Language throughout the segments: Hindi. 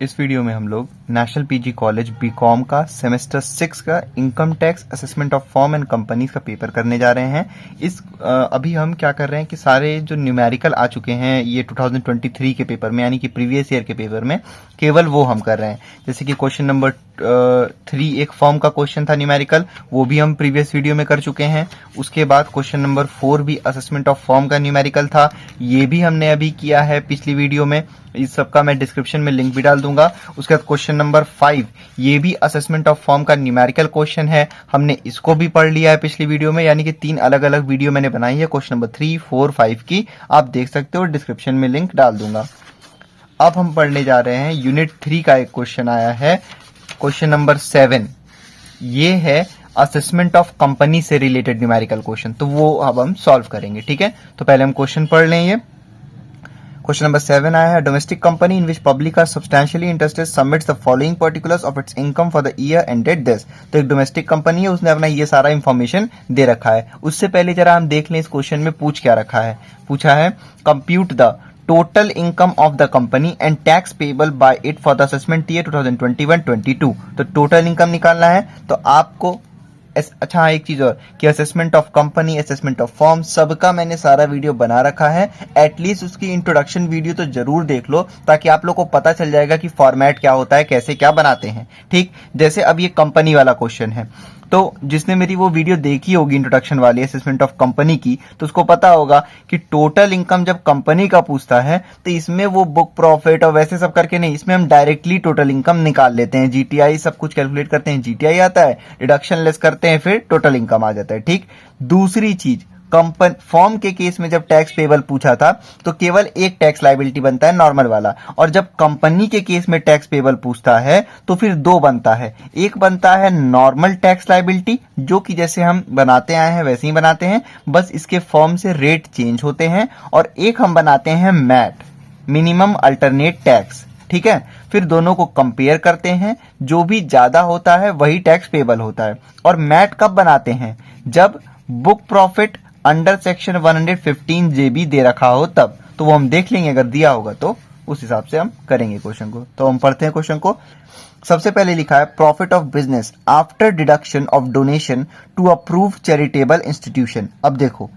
इस वीडियो में हम लोग नेशनल पीजी कॉलेज बीकॉम का सेमेस्टर 6 का income tax assessment of firm and companies का पेपर करने जा रहे हैं। अभी हम क्या कर रहे हैं कि सारे जो न्यूमेरिकल आ चुके हैं ये 2023 के पेपर में, यानी कि प्रीवियस ईयर के पेपर में, केवल वो हम कर रहे हैं। जैसे कि क्वेश्चन नंबर 3 एक फॉर्म का क्वेश्चन था न्यूमेरिकल, वो भी हम प्रीवियस वीडियो में कर चुके हैं। उसके बाद क्वेश्चन नंबर 4 भी असेसमेंट ऑफ फॉर्म का न्यूमेरिकल था, ये भी हमने अभी किया है पिछली वीडियो में। इस सबका मैं डिस्क्रिप्शन में लिंक भी डाल दूंगा। उसके बाद क्वेश्चन नंबर 5 ये भी असेसमेंट ऑफ फॉर्म का न्यूमेरिकल क्वेश्चन है, हमने इसको भी पढ़ लिया है पिछली वीडियो में, यानी कि 3 अलग अलग वीडियो मैंने बनाई है क्वेश्चन नंबर 3, 4, 5 की, आप देख सकते हो, डिस्क्रिप्शन में लिंक डाल दूंगा। अब हम पढ़ने जा रहे हैं यूनिट 3 का एक क्वेश्चन आया है, क्वेश्चन नंबर 7। ये है असेसमेंट ऑफ कंपनी से रिलेटेड न्यूमेरिकल क्वेश्चन, तो वो अब हम सॉल्व करेंगे। ठीक है, तो पहले हम क्वेश्चन पढ़ लें। ये क्वेश्चन नंबर 7 आया है, domestic company in which public are substantially interested submits the following particulars of its income for the year ended this. तो एक डोमेस्टिक कंपनी है, उसने अपना ये सारा इंफॉर्मेशन दे रखा है। उससे पहले जरा हम देख लें इस क्वेश्चन में पूछ क्या रखा है। पूछा है compute the total income of the company and tax payable by it for the assessment year 2021-22। तो टोटल इनकम निकालना है। तो आपको अच्छा एक चीज और कि assessment of company, assessment of form, सबका मैंने सारा वीडियो बना रखा है। एटलीस्ट उसकी इंट्रोडक्शन वीडियो तो जरूर देख लो, ताकि आप लोग को पता चल जाएगा कि फॉर्मेट क्या होता है, कैसे क्या बनाते हैं। ठीक, जैसे अब ये कंपनी वाला क्वेश्चन है, तो जिसने मेरी वो वीडियो देखी होगी इंट्रोडक्शन वाली असेसमेंट ऑफ कंपनी की, तो उसको पता होगा कि टोटल इनकम जब कंपनी का पूछता है तो इसमें वो बुक प्रॉफिट और वैसे सब करके नहीं, इसमें हम डायरेक्टली टोटल इनकम निकाल लेते हैं। जीटीआई सब कुछ कैलकुलेट करते हैं, जीटीआई आता है, डिडक्शन लेस करते हैं, फिर टोटल इनकम आ जाता है। ठीक, दूसरी चीज, कंपनी फॉर्म के केस में जब टैक्स पेबल पूछा था तो केवल एक टैक्स लायबिलिटी बनता है, नॉर्मल वाला, और जब कंपनी के केस में टैक्स पेबल पूछता है तो फिर 2 बनता है। एक बनता है नॉर्मल टैक्स लायबिलिटी, जो कि जैसे हम बनाते आए हैं वैसे ही बनाते हैं, बस इसके फॉर्म से रेट चेंज होते हैं, और एक हम बनाते हैं मैट, मिनिमम अल्टरनेट टैक्स। ठीक है, फिर दोनों को कंपेयर करते हैं, जो भी ज्यादा होता है वही टैक्स पेबल होता है। और मैट कब बनाते हैं? जब बुक प्रॉफिट अंडर सेक्शन 115 जेबी दे रखा हो तब। तो वो हम देख लेंगे, अगर दिया होगा तो उस हिसाब से हम करेंगे क्वेश्चन को। तो हम पढ़ते हैं क्वेश्चन को। सबसे पहले लिखा है profit of business after deduction of donation to approve charitable institution. अब देखो,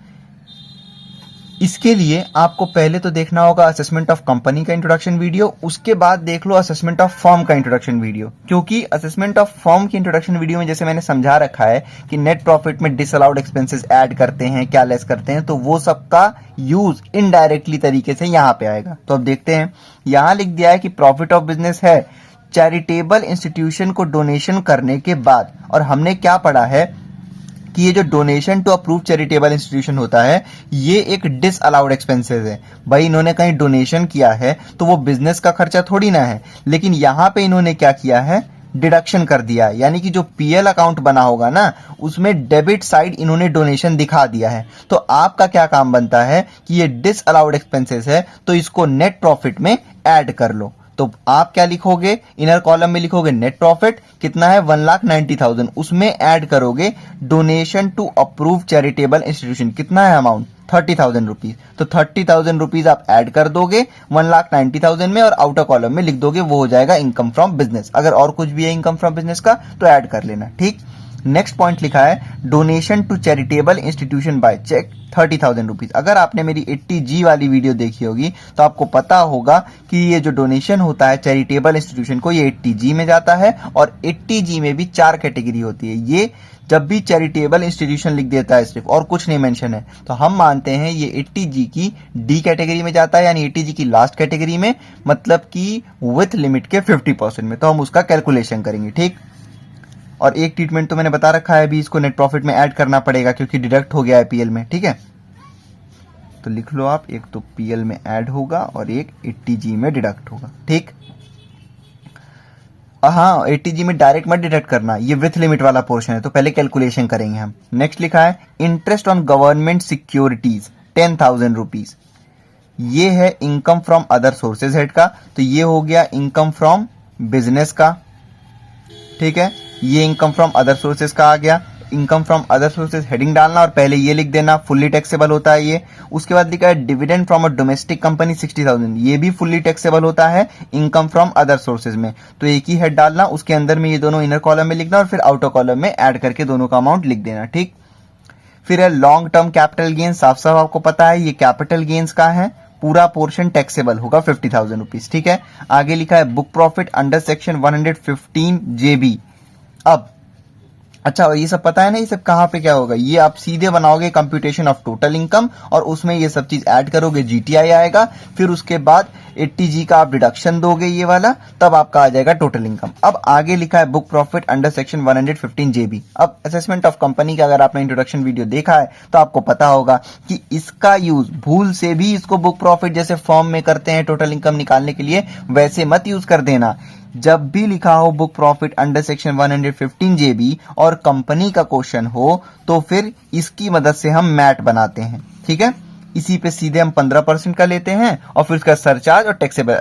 इसके लिए आपको पहले तो देखना होगा असेसमेंट ऑफ कंपनी का इंट्रोडक्शन वीडियो, उसके बाद देख लो असेसमेंट ऑफ फर्म का इंट्रोडक्शन वीडियो। क्योंकि असेसमेंट ऑफ फर्म की इंट्रोडक्शन वीडियो में जैसे मैंने समझा रखा है कि नेट प्रॉफिट में डिसअलाउड एक्सपेंसेस ऐड करते हैं, क्या लेस करते हैं, तो वो सबका यूज इनडायरेक्टली तरीके से यहाँ पे आएगा। तो अब देखते हैं, यहाँ लिख दिया है कि प्रॉफिट ऑफ बिजनेस है चैरिटेबल इंस्टीट्यूशन को डोनेशन करने के बाद। और हमने क्या पढ़ा है कि ये जो donation to approve charitable institution होता है, ये एक डिसअलाउड एक्सपेंसेस है। भाई इन्होंने कहीं डोनेशन किया है तो वो बिजनेस का खर्चा थोड़ी ना है, लेकिन यहां पे इन्होंने क्या किया है, डिडक्शन कर दिया है। यानी कि जो पीएल अकाउंट बना होगा ना, उसमें डेबिट साइड इन्होंने डोनेशन दिखा दिया है। तो आपका क्या काम बनता है कि ये डिसअलाउड एक्सपेंसेस है, तो इसको नेट प्रॉफिट में ऐड कर लो। तो आप क्या लिखोगे, इनर कॉलम में लिखोगे नेट प्रॉफिट कितना है 1,90,000, उसमें ऐड करोगे donation to approve charitable institution, कितना है अमाउंट 30,000 रुपीज। तो 30,000 रुपीज आप ऐड कर दोगे 1,90,000 में, और आउटर कॉलम में लिख दोगे वो हो जाएगा इनकम फ्रॉम बिजनेस। अगर और कुछ भी है इनकम फ्रॉम बिजनेस का तो ऐड कर लेना। ठीक, नेक्स्ट पॉइंट लिखा है donation to charitable institution by cheque 30,000 rupees. अगर आपने मेरी 80G वाली वीडियो देखी होगी तो आपको पता होगा कि ये जो डोनेशन होता है चैरिटेबल इंस्टीट्यूशन को, ये 80G में जाता है, और 80G में भी 4 कैटेगरी होती है। ये जब भी चैरिटेबल इंस्टीट्यूशन लिख देता है सिर्फ, और कुछ नहीं मेंशन है, तो हम मानते हैं ये 80G की D कैटेगरी में जाता है, यानी 80G की लास्ट कैटेगरी में, मतलब कि विथ लिमिट के 50% में। तो हम उसका कैलकुलेशन करेंगे। ठीक, और एक ट्रीटमेंट तो मैंने बता रखा है, अभी इसको नेट प्रॉफिट में ऐड करना पड़ेगा क्योंकि डिडक्ट हो गया है पीएल में। ठीक है, तो लिख लो आप, एक तो पीएल में ऐड होगा और एक 80G में डिडक्ट होगा। ठीक, हाँ 80G में डायरेक्ट मत डिडक्ट करना, ये विथ लिमिट वाला पोर्शन है, तो पहले कैलकुलेशन करेंगे हम। नेक्स्ट लिखा है interest on government securities 10,000 rupees. ये है income from other sources head का, तो ये हो गया इनकम फ्रॉम बिजनेस का। ठीक है, ये इनकम फ्रॉम अदर सोर्सेज का आ गया। Income from other sources heading डालना और पहले ये लिख देना, फुल्ली टैक्सेबल होता है ये। उसके बाद लिखा है dividend from a domestic company 60,000, ये भी फुल्ली टैक्सेबल होता है इनकम फ्रॉम अदर सोर्सेज में, तो एक ही हेड डालना, उसके अंदर में ये दोनों इनर कॉलम में लिखना और फिर आउटर कॉलम में ऐड करके दोनों का अमाउंट लिख देना, ठीक। फिर है लॉन्ग टर्म कैपिटल गेन, साफ साफ आपको पता है ये कैपिटल गेन्स का है, पूरा पोर्शन टैक्सेबल होगा 50,000 रुपीज, ठीक है। आगे लिखा है बुक प्रॉफिट अंडर सेक्शन 115 जेबी। अब अच्छा, और ये सब पता है ना, ये सब कहाँ पे क्या होगा, ये आप सीधे बनाओगे कंप्यूटेशन ऑफ टोटल इनकम और उसमें ये सब चीज ऐड करोगे, जीटीआई आएगा, फिर उसके बाद 80G का आप डिडक्शन दोगे ये वाला, तब आपका आ जाएगा टोटल इनकम। अब आगे लिखा है बुक प्रॉफिट अंडर सेक्शन 115 जेबी। अब असेसमेंट ऑफ कंपनी का अगर आपने इंट्रोडक्शन वीडियो देखा है तो आपको पता होगा कि इसका यूज भूल से भी इसको बुक प्रॉफिट जैसे फॉर्म में करते हैं टोटल इनकम निकालने के लिए, वैसे मत यूज कर देना। जब भी लिखा हो बुक प्रॉफिट अंडर सेक्शन 115 जेबी और कंपनी का क्वेश्चन हो तो फिर इसकी मदद से हम मैट बनाते हैं, ठीक है। इसी पे सीधे हम 15% का लेते हैं और फिर उसका सरचार्ज और टैक्सेबल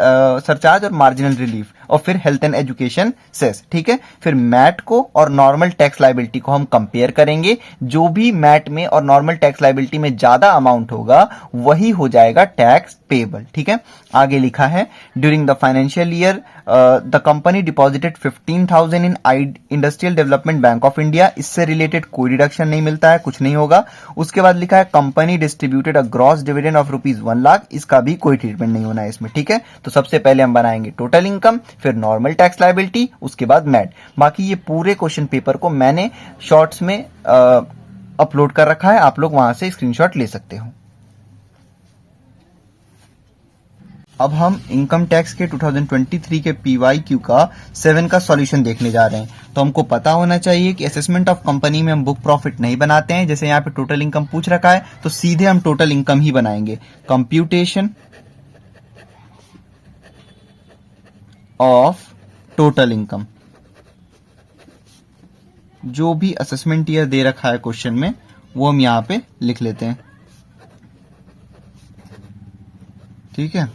सरचार्ज और मार्जिनल रिलीफ और फिर हेल्थ एंड एजुकेशन सेस, ठीक है। फिर मैट को और नॉर्मल टैक्स लायबिलिटी को हम कंपेयर करेंगे, जो भी मैट में और नॉर्मल टैक्स लायबिलिटी में ज्यादा अमाउंट होगा वही हो जाएगा टैक्स पेबल, ठीक है। आगे लिखा है during the financial year the company deposited 15,000 in industrial development bank of India, इससे रिलेटेड कोई डिडक्शन नहीं मिलता है, कुछ नहीं होगा। उसके बाद लिखा है company distributed a gross dividend of ₹1 lakh, इसका भी कोई ट्रीटमेंट नहीं होना है इसमें, ठीक है। तो सबसे पहले हम बनाएंगे टोटल इनकम, फिर नॉर्मल टैक्स लायबिलिटी, उसके बाद मैट। बाकी ये पूरे क्वेश्चन पेपर को मैंने शॉर्ट्स में अपलोड कर रखा है, आप लोग वहां से स्क्रीनशॉट ले सकते हो। अब हम इनकम टैक्स के 2023 के PYQ का 7 का सॉल्यूशन देखने जा रहे हैं। तो हमको पता होना चाहिए कि असेसमेंट ऑफ कंपनी में हम बुक प्रॉफिट नहीं बनाते हैं, जैसे यहाँ पे टोटल इनकम पूछ रखा है तो सीधे हम टोटल इनकम ही बनाएंगे। कंप्यूटेशन ऑफ टोटल इनकम, जो भी असेसमेंट ईयर दे रखा है क्वेश्चन में वो हम यहां पे लिख लेते हैं, ठीक है।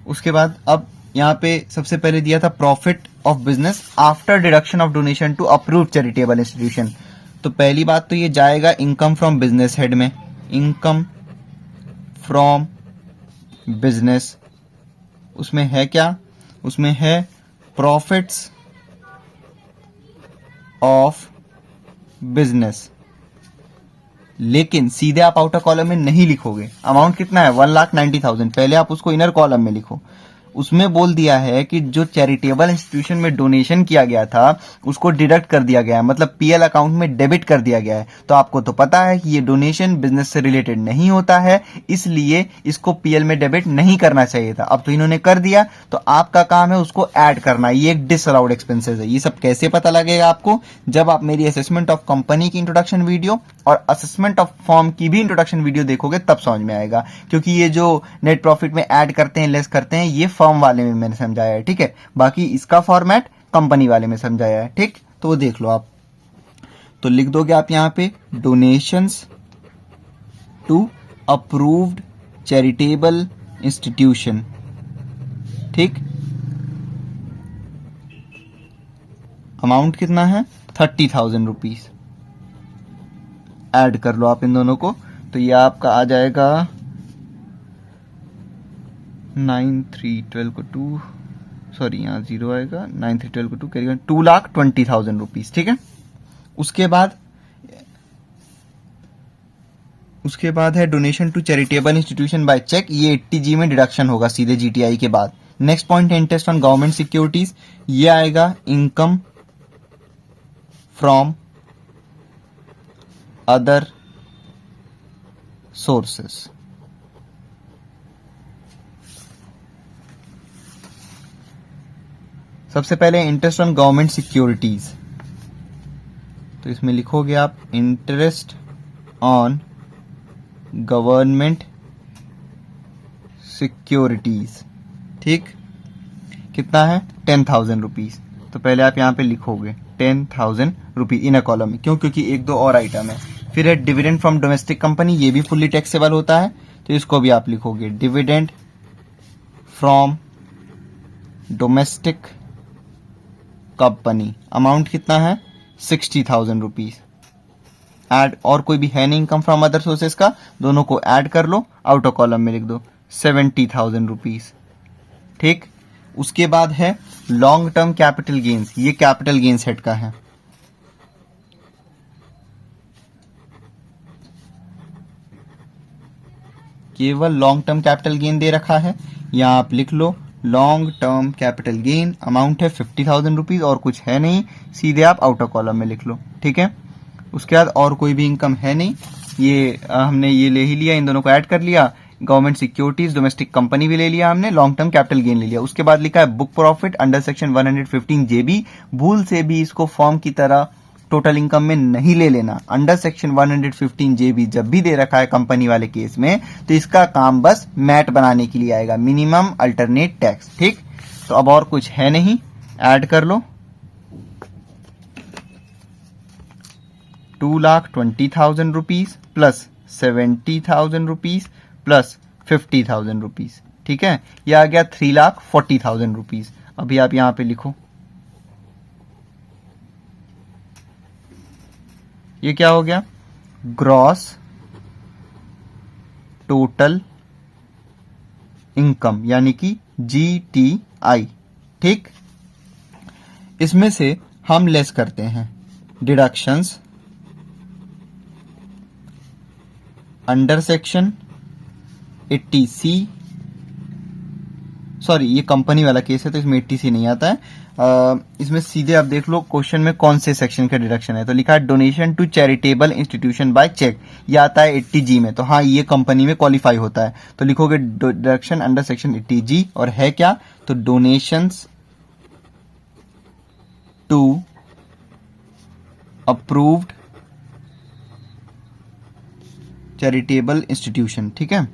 उसके बाद अब यहां पे सबसे पहले दिया था profit of business after deduction of donation to approved charitable institution. तो पहली बात तो ये जाएगा इनकम फ्रॉम बिजनेस हेड में, इनकम फ्रॉम बिजनेस, उसमें है क्या, उसमें है प्रॉफिट्स ऑफ बिजनेस। लेकिन सीधे आप आउटर कॉलम में नहीं लिखोगे। अमाउंट कितना है 1,90,000, पहले आप उसको इनर कॉलम में लिखो। उसमें बोल दिया है कि जो चैरिटेबल इंस्टीट्यूशन में डोनेशन किया गया था उसको डिडक्ट कर दिया गया है, मतलब पीएल अकाउंट में डेबिट कर दिया गया है। तो आपको तो पता है कि ये डोनेशन बिजनेस से रिलेटेड नहीं होता है, इसलिए इसको पीएल में डेबिट नहीं करना चाहिए था। अब तो इन्होंने कर दिया, तो आपका काम है उसको ऐड करना। ये एक डिसअलाउड एक्सपेंसेस है। ये सब कैसे पता लगेगा आपको, जब आप मेरी असेसमेंट ऑफ कंपनी की इंट्रोडक्शन वीडियो और असेसमेंट ऑफ फॉर्म की भी इंट्रोडक्शन वीडियो देखोगे तब समझ में आएगा। क्योंकि ये जो नेट प्रॉफिट में ऐड करते हैं, लेस करते हैं, ये फर्म वाले में मैंने समझाया है, ठीक है। बाकी इसका फॉर्मेट कंपनी वाले में समझाया है, ठीक। तो वो देख लो आप। तो लिख दोगे आप यहां पे donations to approved charitable institution, ठीक। अमाउंट कितना है 30,000 रुपीज। ऐड कर लो आप इन दोनों को, तो ये आपका आ जाएगा 9,312 को 2, सॉरी यहाँ 0 आएगा, 9,312 को 2 करेगा 2,20,000 रुपीज, ठीक है। उसके बाद है donation to charitable institution by cheque, ये 80G में डिडक्शन होगा सीधे जीटीआई के बाद। नेक्स्ट पॉइंट है इंटरेस्ट ऑन गवर्नमेंट सिक्योरिटीज, ये आएगा इनकम फ्रॉम अदर सोर्सेस। सबसे पहले इंटरेस्ट ऑन गवर्नमेंट सिक्योरिटीज, तो इसमें लिखोगे आप इंटरेस्ट ऑन गवर्नमेंट सिक्योरिटीज, ठीक। कितना है 10,000 रुपीज। तो पहले आप यहां पे लिखोगे 10,000 रुपीज इन अ कॉलम में, क्यों, क्योंकि एक दो और आइटम है। फिर है डिविडेंड फ्रॉम डोमेस्टिक कंपनी, ये भी फुल्ली टैक्सेबल होता है, तो इसको भी आप लिखोगे dividend from domestic company. Amount कितना है 60,000 रुपीज ऐड। और कोई भी है नहीं इनकम फ्रॉम अदर सोर्सेस का, दोनों को ऐड कर लो, आउटर कॉलम में लिख दो 70,000 रुपीज। ठीक, उसके बाद है लॉन्ग टर्म कैपिटल गेन्स, ये कैपिटल गेन्स हेड का है। केवल लॉन्ग टर्म कैपिटल गेन दे रखा है, यहां आप लिख लो long term capital gain, amount है 50,000 रुपीज और कुछ है नहीं, सीधे आप आउटर कॉलम में लिख लो। ठीक है, उसके बाद और कोई भी इनकम है नहीं, ये हमने ये ले ही लिया, इन दोनों को ऐड कर लिया। गवर्नमेंट सिक्योरिटीज, डोमेस्टिक कंपनी भी ले लिया हमने, लॉन्ग टर्म कैपिटल गेन ले लिया। उसके बाद लिखा है बुक प्रॉफिट अंडर सेक्शन 115 जेबी, भूल से भी इसको फॉर्म की तरह टोटल इनकम में नहीं ले लेना। अंडर सेक्शन 115 जेबी जब भी दे रखा है कंपनी वाले केस में, तो इसका काम बस मैट बनाने के लिए आएगा, मिनिमम अल्टरनेट टैक्स। ठीक, तो अब और कुछ है नहीं, ऐड कर लो 2,20,000 rupees plus 70,000 rupees plus 50,000 rupees. ठीक है, यह आ गया 3,40,000 रुपीज। अभी आप यहां पे लिखो, ये क्या हो गया, ग्रॉस टोटल इनकम यानी कि GTI। ठीक, इसमें से हम लेस करते हैं deductions under section 80C, sorry ये कंपनी वाला केस है तो इसमें 80C नहीं आता है। इसमें सीधे आप देख लो क्वेश्चन में कौन से सेक्शन का डिडक्शन है, तो लिखा है donation to charitable institution by cheque, ये आता है 80G में, तो हाँ ये कंपनी में क्वालिफाई होता है। तो लिखोगे डिडक्शन अंडर सेक्शन 80G, और है क्या, तो donations to approved charitable institution. ठीक है,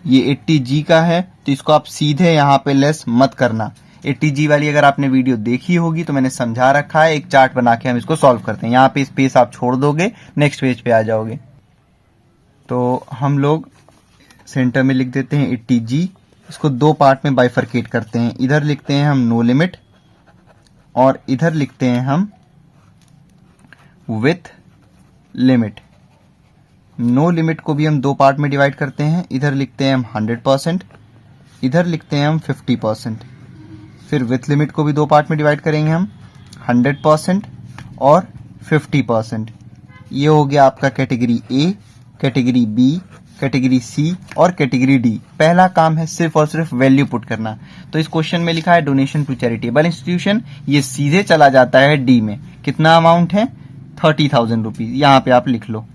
ये 80G का है, तो इसको आप सीधे यहां पे लेस मत करना। 80G वाली अगर आपने वीडियो देखी होगी तो मैंने समझा रखा है, एक चार्ट बना के हम इसको सॉल्व करते हैं। यहां पे स्पेस आप छोड़ दोगे, नेक्स्ट पेज पे आ जाओगे। तो हम लोग सेंटर में लिख देते हैं 80G, इसको दो पार्ट में बाइफरकेट करते हैं। इधर लिखते हैं हम नो लिमिट और इधर लिखते हैं हम विथ लिमिट। नो लिमिट को भी हम दो पार्ट में डिवाइड करते हैं, इधर लिखते हैं हम 100%, इधर लिखते हैं हम 50%। फिर विथ लिमिट को भी दो पार्ट में डिवाइड करेंगे हम 100% और 50%। ये हो गया आपका category A, category B, category C और कैटेगरी डी। पहला काम है सिर्फ और सिर्फ वैल्यू पुट करना। तो इस क्वेश्चन में लिखा है डोनेशन टू चैरिटेबल इंस्टीट्यूशन, ये सीधे चला जाता है डी में। कितना अमाउंट है, 30,000 रुपीज, यहां पे आप लिख लो।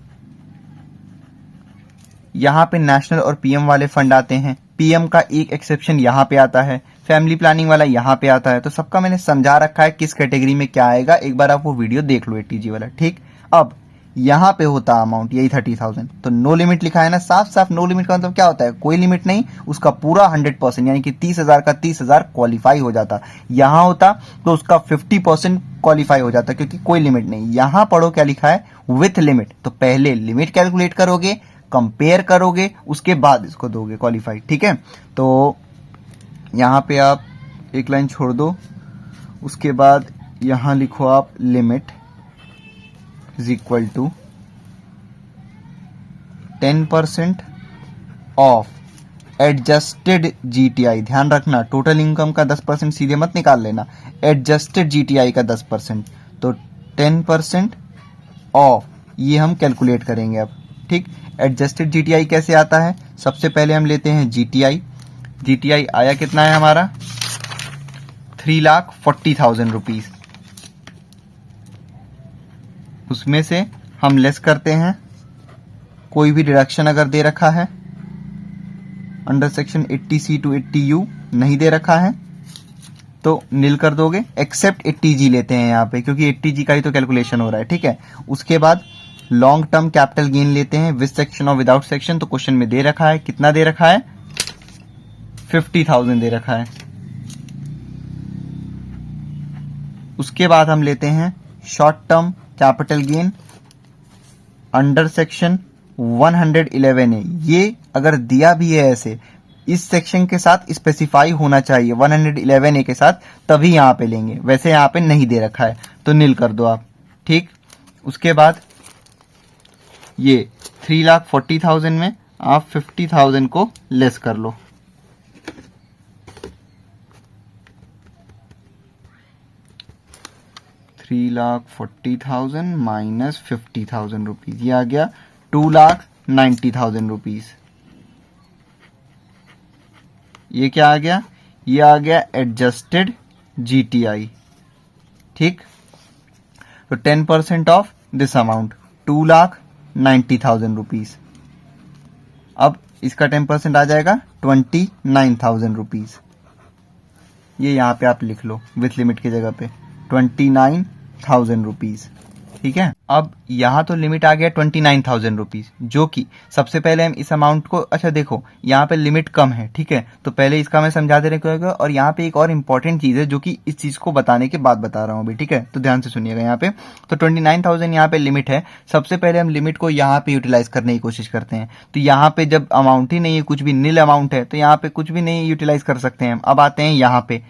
यहां पे नेशनल और पीएम वाले फंड आते हैं, पीएम का एक एक्सेप्शन यहां पे आता है, फैमिली प्लानिंग वाला यहां पे आता है। तो सबका मैंने समझा रखा है किस कैटेगरी में क्या आएगा, एक बार आप वो वीडियो देख लो 80G वाला। ठीक, अब यहां पे होता अमाउंट यही 30,000, तो नो लिमिट लिखा है ना, साफ साफ नो लिमिट का मतलब क्या होता है, कोई लिमिट नहीं, उसका पूरा 100% यानी कि 30,000 का 30,000 क्वालिफाई हो जाता। यहां होता तो उसका 50% क्वालिफाई हो जाता, क्योंकि कोई लिमिट नहीं। यहां पढ़ो क्या लिखा है, विथ लिमिट, तो पहले लिमिट कैलकुलेट करोगे, कंपेयर करोगे, उसके बाद इसको दोगे क्वालिफाई। ठीक है, तो यहां पे आप एक लाइन छोड़ दो, उसके बाद यहां लिखो आप लिमिट इज इक्वल टू 10% ऑफ एडजस्टेड GTI। ध्यान रखना टोटल इनकम का 10% सीधे मत निकाल लेना, एडजस्टेड GTI का 10%, तो 10% ऑफ ये हम कैलकुलेट करेंगे अब। ठीक, एडजस्टेड GTI कैसे आता है, सबसे पहले हम लेते हैं GTI आया कितना है हमारा, 3,40,000 रुपीज। उसमें से हम लेस करते हैं कोई भी डिडक्शन अगर दे रखा है, under section 80C to 80U नहीं दे रखा है तो नील कर दोगे, एक्सेप्ट 80G लेते हैं यहाँ पे, क्योंकि 80G का ही तो कैलकुलेशन हो रहा है। ठीक है, उसके बाद लॉन्ग टर्म कैपिटल गेन लेते हैं विद सेक्शन और विदाउट सेक्शन। तो क्वेश्चन में दे रखा है, कितना दे रखा है, 50,000 दे रखा है। उसके बाद हम लेते हैं short term capital gain under section 111A। ये अगर दिया भी है ऐसे, इस सेक्शन के साथ स्पेसिफाई होना चाहिए 111A के साथ, तभी यहाँ पे लेंगे, वैसे यहाँ पे नहीं दे रखा है तो नील कर दो आप। ठीक, उसके बाद ये 3,40,000 में आप 50,000 को लेस कर लो। 3,40,000 माइनस 50,000 रुपीज, ये आ गया 2,90,000 रुपीज। ये क्या आ गया? ये आ गया एडजस्टेड GTI। ठीक, तो 10% ऑफ दिस अमाउंट 2,90,000 रुपीज। अब इसका 10% आ जाएगा 29,000 रुपीज। ये यहां पे आप लिख लो विथ लिमिट की जगह पे 29,000 रुपीज। ठीक है, अब यहाँ तो लिमिट आ गया 29,000 रुपीज, जो कि सबसे पहले हम इस अमाउंट को, अच्छा देखो यहाँ पे लिमिट कम है, ठीक है, तो पहले इसका मैं समझा दे रहा। और यहाँ पे एक और इम्पोर्टेंट चीज है जो कि इस चीज को बताने के बाद बता रहा हूँ अभी, ठीक है, तो ध्यान से सुनिएगा। यहाँ पे तो 29,000 यहाँ पे लिमिट है। सबसे पहले हम लिमिट को यहाँ पे यूटिलाइज करने की कोशिश करते हैं। तो यहाँ पे जब अमाउंट ही नहीं है, कुछ भी नील अमाउंट है, तो यहाँ पे कुछ भी नहीं यूटिलाइज कर सकते हैं। अब आते हैं यहाँ पे,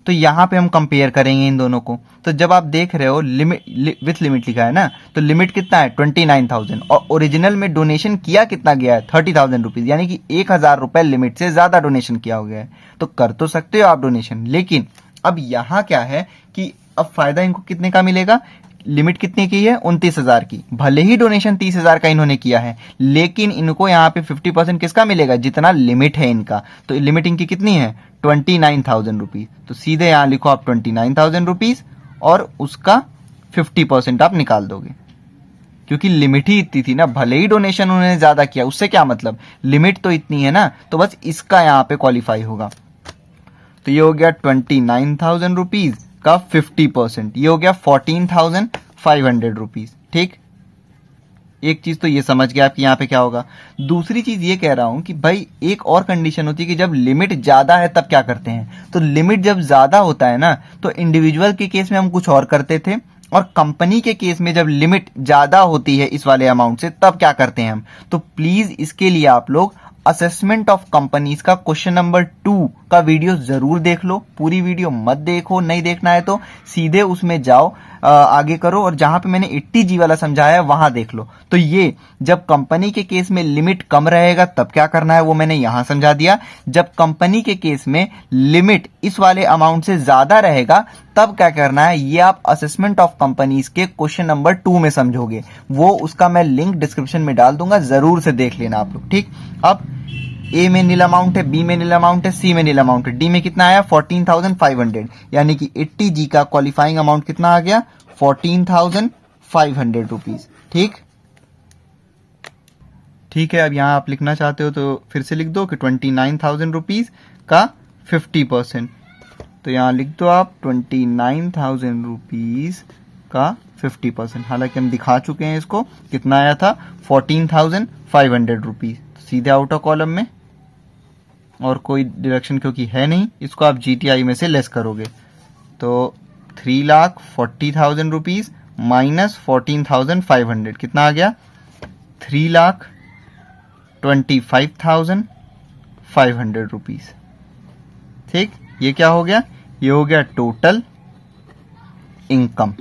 तो यहाँ पे हम कंपेयर करेंगे इन दोनों को। तो जब आप देख रहे हो लिमिट विथ लिमिट लिखा है ना, तो लिमिट कितना है 29,000 और ओरिजिनल में डोनेशन किया कितना गया है 30,000 रुपीज, यानी कि 1,000 रुपए लिमिट से ज्यादा डोनेशन किया हो गया है। तो कर तो सकते हो आप डोनेशन, लेकिन अब यहाँ क्या है कि अब फायदा इनको कितने का मिलेगा? लिमिट कितने की है? 29,000 की। भले ही डोनेशन 30,000 का इन्होंने किया है, लेकिन इनको यहाँ पे 50% किसका मिलेगा? जितना लिमिट है इनका। तो लिमिट इनकी कितनी है? 29,000 रुपीज। तो सीधे यहाँ लिखो आप 29,000 रुपीज और उसका 50% आप निकाल दोगे, क्योंकि लिमिट ही इतनी थी ना। भले ही डोनेशन उन्होंने ज्यादा किया, उससे क्या मतलब, लिमिट तो इतनी है ना, तो बस इसका यहाँ पे क्वालिफाई होगा। तो ये हो गया 29,000 रुपीज का 50%, ये हो गया 14,500 रुपीज। ठीक, एक चीज तो ये समझ गया आपकी यहाँ पे क्या होगा। दूसरी चीज ये कह रहा हूं कि भाई एक और कंडीशन होती है कि जब लिमिट ज्यादा है तब क्या करते हैं। तो लिमिट जब ज्यादा होता है ना, तो इंडिविजुअल के केस में हम कुछ और करते थे, और कंपनी के केस में जब लिमिट ज्यादा होती है इस वाले अमाउंट से, तब क्या करते हैं हम। तो प्लीज इसके लिए आप लोग असेसमेंट ऑफ कंपनीज का क्वेश्चन नंबर 2 का वीडियो जरूर देख लो। पूरी वीडियो मत देखो, नहीं देखना है तो सीधे उसमें जाओ, आगे करो, और जहां पे मैंने 80G वाला समझाया है वहां देख लो। तो ये जब कंपनी के केस में लिमिट कम रहेगा तब क्या करना है वो मैंने यहां समझा दिया। जब कंपनी के केस में लिमिट इस वाले अमाउंट से ज्यादा रहेगा तब क्या करना है, ये आप असेसमेंट ऑफ कंपनीज के क्वेश्चन नंबर 2 में समझोगे। वो उसका मैं लिंक डिस्क्रिप्शन में डाल दूंगा, जरूर से देख लेना आप लोग। ठीक, अब ए में नील अमाउंट है, बी में नील अमाउंट है, सी में नील अमाउंट है, डी में कितना आया 14,500, यानी कि 80G का क्वालिफाइंग अमाउंट कितना आ गया 14,500 रुपीज। ठीक, ठीक है। अब यहां आप लिखना चाहते हो तो फिर से लिख दो कि 29,000 रुपीज का 50%। तो यहां लिख दो आप 29,000 रुपीज का 50%। हालांकि हम दिखा चुके हैं इसको, कितना आया था 14,500 रुपीज। सीधे आउटर कॉलम में, और कोई डिडक्शन क्योंकि है नहीं, इसको आप GTI में से लेस करोगे। तो 3,40,000 रुपीज माइनस 14,500 कितना आ गया 3,25,500 रुपीज। ठीक, ये क्या हो गया, ये हो गया टोटल इनकम।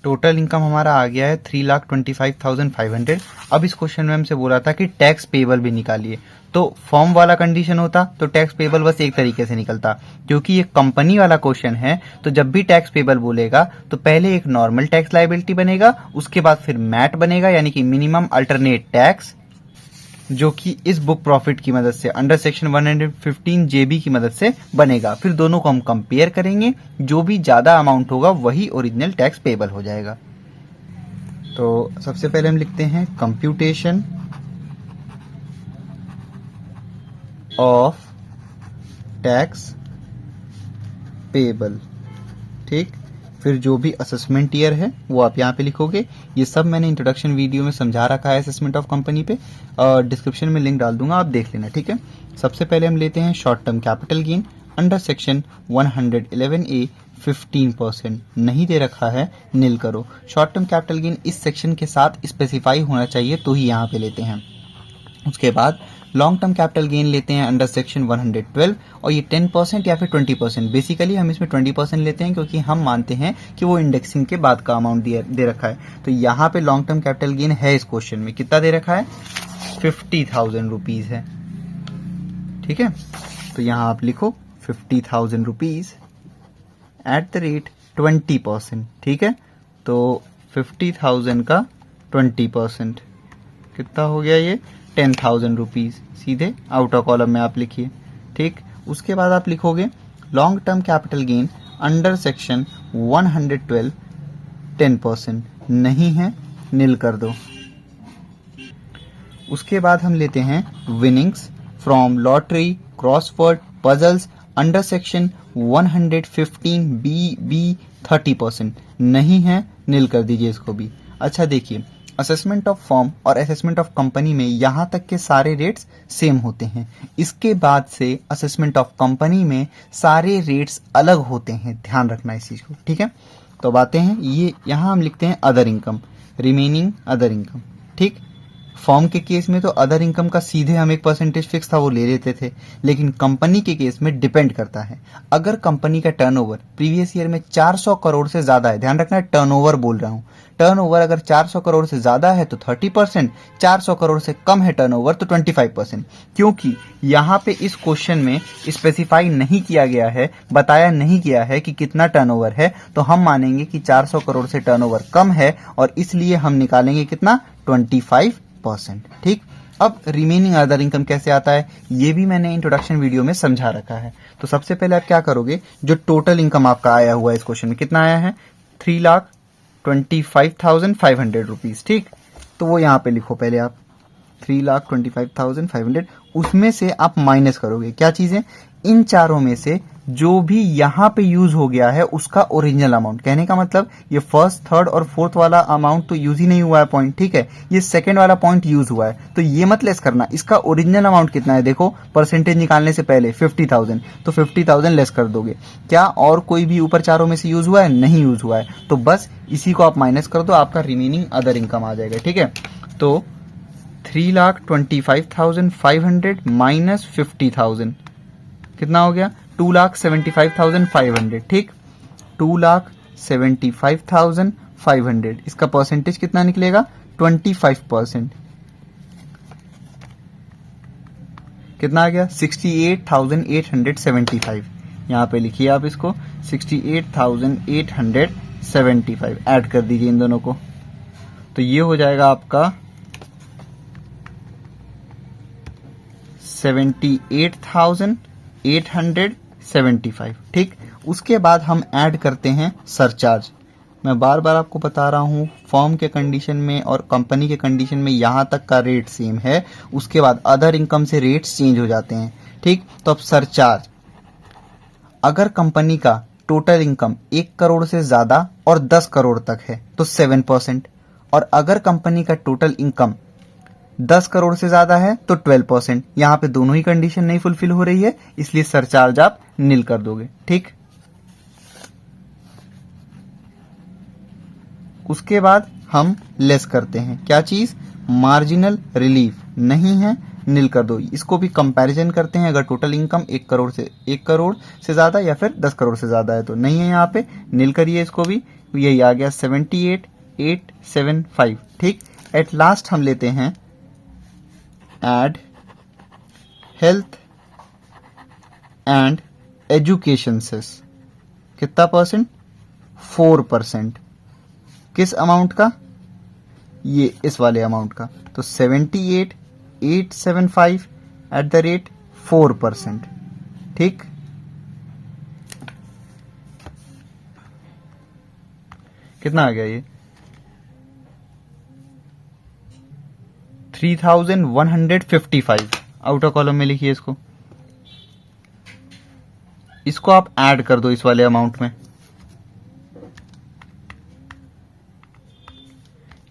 टोटल इनकम हमारा आ गया है 3,25,500। अब इस क्वेश्चन में हमसे बोला था कि टैक्स पेबल भी निकालिए। तो फॉर्म वाला कंडीशन होता तो टैक्स पेबल बस एक तरीके से निकलता, क्योंकि ये कंपनी वाला क्वेश्चन है। तो जब भी टैक्स पेबल बोलेगा तो पहले एक नॉर्मल टैक्स लायबिलिटी बनेगा, उसके बाद फिर मैट बनेगा, यानी कि मिनिमम अल्टरनेट टैक्स, जो कि इस बुक प्रॉफिट की मदद से अंडर सेक्शन 115 JB की मदद से बनेगा। फिर दोनों को हम कंपेयर करेंगे, जो भी ज्यादा अमाउंट होगा वही ओरिजिनल टैक्स पेबल हो जाएगा। तो सबसे पहले हम लिखते हैं कंप्यूटेशन ऑफ टैक्स पेबल। ठीक, फिर जो भी असेसमेंट ईयर है वो आप यहाँ पे लिखोगे। ये सब मैंने इंट्रोडक्शन वीडियो में समझा रखा है असेसमेंट ऑफ कंपनी पे, और डिस्क्रिप्शन में लिंक डाल दूंगा, आप देख लेना। ठीक है, सबसे पहले हम लेते हैं short term capital gain under section 111A 15%। नहीं दे रखा है, नील करो। शॉर्ट टर्म कैपिटल गेन इस सेक्शन के साथ स्पेसिफाई होना चाहिए, तो ही यहाँ पे लेते हैं। उसके बाद लॉन्ग टर्म कैपिटल गेन लेते हैं अंडर सेक्शन 112 और ये 10% या फिर 20%। बेसिकली हम इसमें 20% लेते हैं क्योंकि हम मानते हैं कि वो इंडेक्सिंग के बाद का अमाउंट दे रखा है। तो यहाँ पे लॉन्ग टर्म कैपिटल गेन है इस क्वेश्चन में, कितना दे रखा है, 50,000 रुपीज है। ठीक है, तो यहाँ आप लिखो 50,000 रुपीज एट द रेट 20%। ठीक है, तो 50,000 का 20% कितना हो गया, ये 10,000 रुपीज। सीधे आउटर कॉलम में आप लिखिए। ठीक, उसके बाद आप लिखोगे long term capital gain under section 112 10%। नहीं है, नील कर दो। उसके बाद हम लेते हैं winnings from lottery, crossword, puzzles under section 115 B 30%। नहीं है, नील कर दीजिए इसको भी। अच्छा देखिए, असेसमेंट ऑफ फॉर्म और असेसमेंट ऑफ कंपनी में यहाँ तक के सारे रेट्स सेम होते हैं। इसके बाद से असेसमेंट ऑफ कंपनी में सारे रेट्स अलग होते हैं, ध्यान रखना इस चीज को। ठीक है, तो अब आते हैं, ये यहाँ हम लिखते हैं other income, remaining other income. ठीक, फॉर्म के केस में तो अदर इनकम का सीधे हम एक परसेंटेज फिक्स था वो ले लेते थे, लेकिन कंपनी के केस में डिपेंड करता है। अगर कंपनी का टर्नओवर प्रीवियस ईयर में 400 करोड़ से ज्यादा है, ध्यान रखना है टर्नओवर बोल रहा हूं, टर्नओवर अगर 400 करोड़ से ज्यादा है तो 30%, 400 करोड़ से कम है टर्नओवर तो 25%। क्योंकि यहाँ पे इस क्वेश्चन में स्पेसिफाई नहीं किया गया है, बताया नहीं गया है कि कितना टर्नओवर है, तो हम मानेंगे कि 400 करोड़ से टर्नओवर कम है और इसलिए हम निकालेंगे कितना, 25%। ठीक, अब रिमेनिंग अदर इनकम कैसे आता है ये भी मैंने इंट्रोडक्शन वीडियो में समझा रखा है। तो सबसे पहले आप क्या करोगे, जो टोटल इनकम आपका आया हुआ है इस क्वेश्चन में, कितना आया है, 3,25,500 रुपीज। ठीक, तो वो यहाँ पे लिखो पहले आप 3,25,500, उसमें से आप माइनस करोगे क्या चीजें, इन चारों में से जो भी यहाँ पे यूज हो गया है उसका ओरिजिनल अमाउंट। कहने का मतलब ये फर्स्ट, थर्ड और फोर्थ वाला अमाउंट तो यूज ही नहीं हुआ है पॉइंट, ठीक है, ये सेकंड वाला पॉइंट यूज हुआ है, तो ये मत लेस करना। इसका ओरिजिनल अमाउंट कितना है, देखो परसेंटेज निकालने से पहले 50,000, तो 50,000 लेस कर दोगे। क्या और कोई भी ऊपर चारों में से यूज हुआ है, नहीं यूज हुआ है, तो बस इसी को आप माइनस कर दो, आपका रिमेनिंग अदर इनकम आ जाएगा। ठीक है, तो 3,25,500 माइनस 50,000 कितना हो गया, 2,75,500। ठीक, 2,75,500, इसका परसेंटेज कितना निकलेगा, 25%। कितना आ गया, 68,875। यहां पे लिखिए आप इसको 68,875 ऐड कर दीजिए इन दोनों को, तो ये हो जाएगा आपका 78,875। ठीक, उसके बाद हम ऐड करते हैं सरचार्ज। मैं बार बार आपको बता रहा हूं, फॉर्म के कंडीशन में और कंपनी के कंडीशन में यहां तक का रेट सेम है, उसके बाद अदर इनकम से रेट्स चेंज हो जाते हैं। ठीक, तो अब सरचार्ज, अगर कंपनी का टोटल इनकम 1 करोड़ से ज्यादा और 10 करोड़ तक है तो 7%, और अगर कंपनी का टोटल इनकम 10 करोड़ से ज्यादा है तो 12%। यहां पे दोनों ही कंडीशन नहीं फुलफिल हो रही है, इसलिए सरचार्ज आप नील कर दोगे। ठीक, उसके बाद हम लेस करते हैं क्या चीज, मार्जिनल रिलीफ। नहीं है, नील कर दो। इसको भी कंपैरिजन करते हैं, अगर टोटल इनकम 1 करोड़ से ज्यादा या फिर 10 करोड़ से ज्यादा है तो नहीं है, यहाँ पे नील करिए इसको भी। यही आ गया 78,875। ठीक, एट लास्ट हम लेते हैं add health and education cess. कितना परसेंट, 4%। किस अमाउंट का, ये इस वाले अमाउंट का, तो 78,875 एट द रेट 4%। ठीक, कितना आ गया ये, 3,155। आउटर कॉलम में लिखिए इसको, इसको आप ऐड कर दो इस वाले अमाउंट में,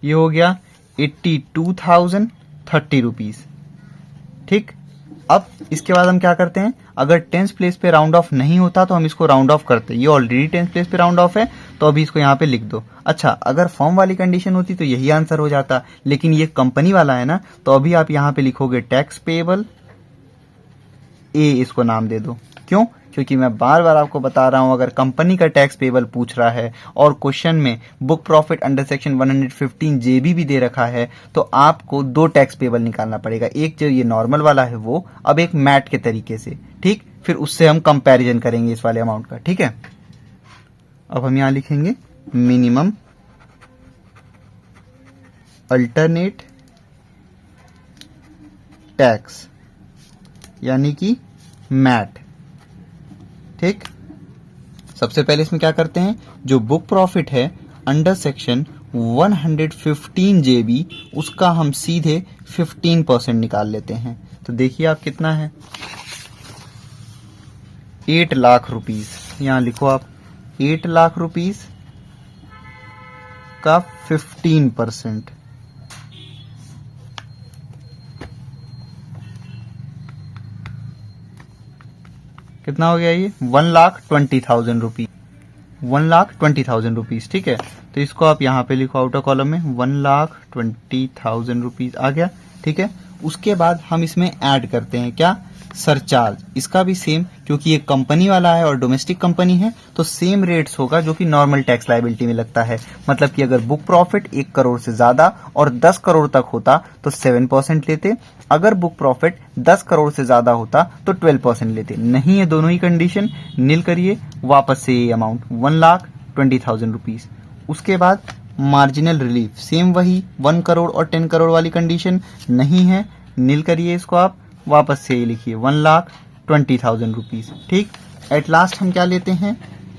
ये हो गया 82,030 रुपीज। ठीक, अब इसके बाद हम क्या करते हैं, अगर 10th प्लेस पे राउंड ऑफ नहीं होता तो हम इसको राउंड ऑफ करते हैं। ये ऑलरेडी 10th प्लेस पे राउंड ऑफ है तो अभी इसको यहाँ पे लिख दो। अच्छा, अगर फॉर्म वाली कंडीशन होती तो यही आंसर हो जाता, लेकिन ये कंपनी वाला है ना, तो अभी आप यहाँ पे लिखोगे टैक्स पेबल ए, इसको नाम दे दो। क्यों? क्योंकि मैं बार बार आपको बता रहा हूं, अगर कंपनी का टैक्स पेबल पूछ रहा है और क्वेश्चन में बुक प्रॉफिट अंडर सेक्शन 115 जेबी भी दे रखा है, तो आपको दो टैक्स पेबल निकालना पड़ेगा। एक जो ये नॉर्मल वाला है वो, अब एक मैट के तरीके से, ठीक। फिर उससे हम कंपैरिजन करेंगे इस वाले अमाउंट का, ठीक है। अब हम यहां लिखेंगे मिनिमम अल्टरनेट टैक्स, यानी कि मैट, ठीक। सबसे पहले इसमें क्या करते हैं, जो बुक प्रॉफिट है अंडर सेक्शन 115 जेबी, उसका हम सीधे 15% निकाल लेते हैं। तो देखिए आप कितना है, 8 लाख रुपीस। यहां लिखो आप 8 लाख रुपीस का 15%, कितना हो गया ये, 1,20,000 रुपीज, 1,20,000 रुपीज, ठीक है। तो इसको आप यहाँ पे लिखो आउटर कॉलम में, 1,20,000 रुपीज आ गया, ठीक है। उसके बाद हम इसमें ऐड करते हैं क्या, सरचार्ज। इसका भी सेम, क्योंकि ये कंपनी वाला है और डोमेस्टिक कंपनी है, तो सेम रेट्स होगा जो कि नॉर्मल टैक्स लायबिलिटी में लगता है। मतलब कि अगर बुक प्रॉफिट 1 करोड़ से ज्यादा और 10 करोड़ तक होता तो 7% लेते, अगर बुक प्रॉफिट 10 करोड़ से ज्यादा होता तो 12% लेते। नहीं है दोनों ही कंडीशन, नील करिए वापस से ये अमाउंट 1,20,000 रुपीज। उसके बाद मार्जिनल रिलीफ, सेम वही 1 करोड़ और 10 करोड़ वाली कंडीशन नहीं है, नील करिए इसको आप, वापस से ये लिखिए 1,20,000 रुपीज, ठीक। एट लास्ट हम क्या लेते हैं,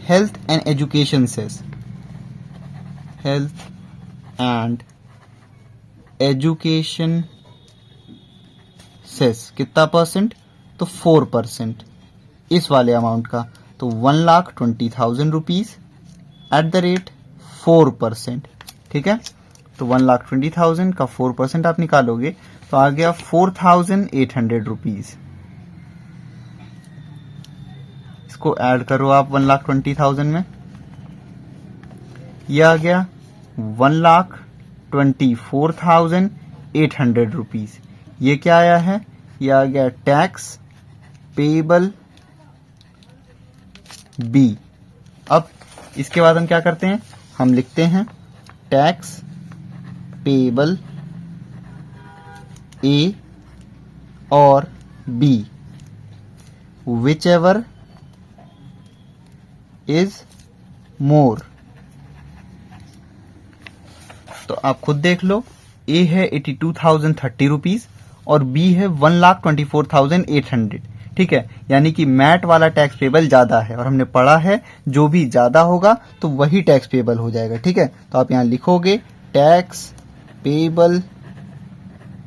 health and education cess, health and education cess कितना परसेंट, तो 4% इस वाले अमाउंट का। तो 1,20,000 रुपीज एट द रेट 4%, ठीक है। तो 1,20,000 का 4% आप निकालोगे तो आ गया 4,800 रुपीज। इसको ऐड करो आप 1,20,000 में, यह आ गया 1,24,800 रुपीज। ये क्या आया है, यह आ गया टैक्स पेबल बी। अब इसके बाद हम क्या करते हैं, हम लिखते हैं टैक्स पेबल ए और B, whichever is more. तो आप खुद देख लो, ए है 82,030 रुपीज और बी है 1,24,800, ठीक है। यानी कि मैट वाला टैक्स पेबल ज्यादा है, और हमने पढ़ा है जो भी ज्यादा होगा तो वही टैक्स पेबल हो जाएगा, ठीक है। तो आप यहां लिखोगे tax payable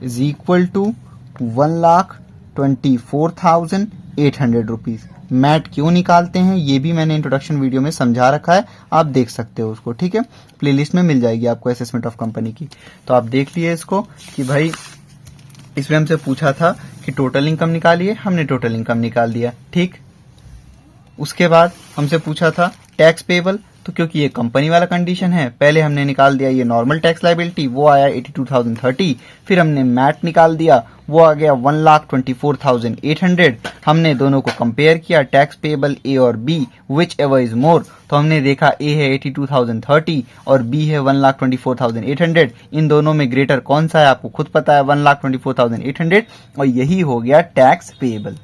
is equal to 1,24,800 rupees. MAT क्यों निकालते हैं ये भी मैंने इंट्रोडक्शन वीडियो में समझा रखा है, आप देख सकते हो उसको, ठीक है। प्लेलिस्ट में मिल जाएगी आपको असेसमेंट ऑफ कंपनी की। तो आप देख लिए इसको कि भाई इसमें हमसे पूछा था कि टोटल इनकम निकालिए, हमने टोटल इनकम निकाल दिया, ठीक। उसके बाद हमसे पूछा था टैक्स पेबल, तो क्योंकि ये कंपनी वाला कंडीशन है, पहले हमने निकाल दिया ये नॉर्मल टैक्स लायबिलिटी, वो आया 82,030, फिर हमने मैट निकाल दिया, वो आ गया 1,24,800। हमने दोनों को कंपेयर किया, टैक्स पेबल ए और B, whichever is more. तो हमने देखा ए है 82,030 और बी है 1,24,800। इन दोनों में ग्रेटर कौन सा है आपको खुद पता है, 1,24,800, और यही हो गया टैक्स पेबल।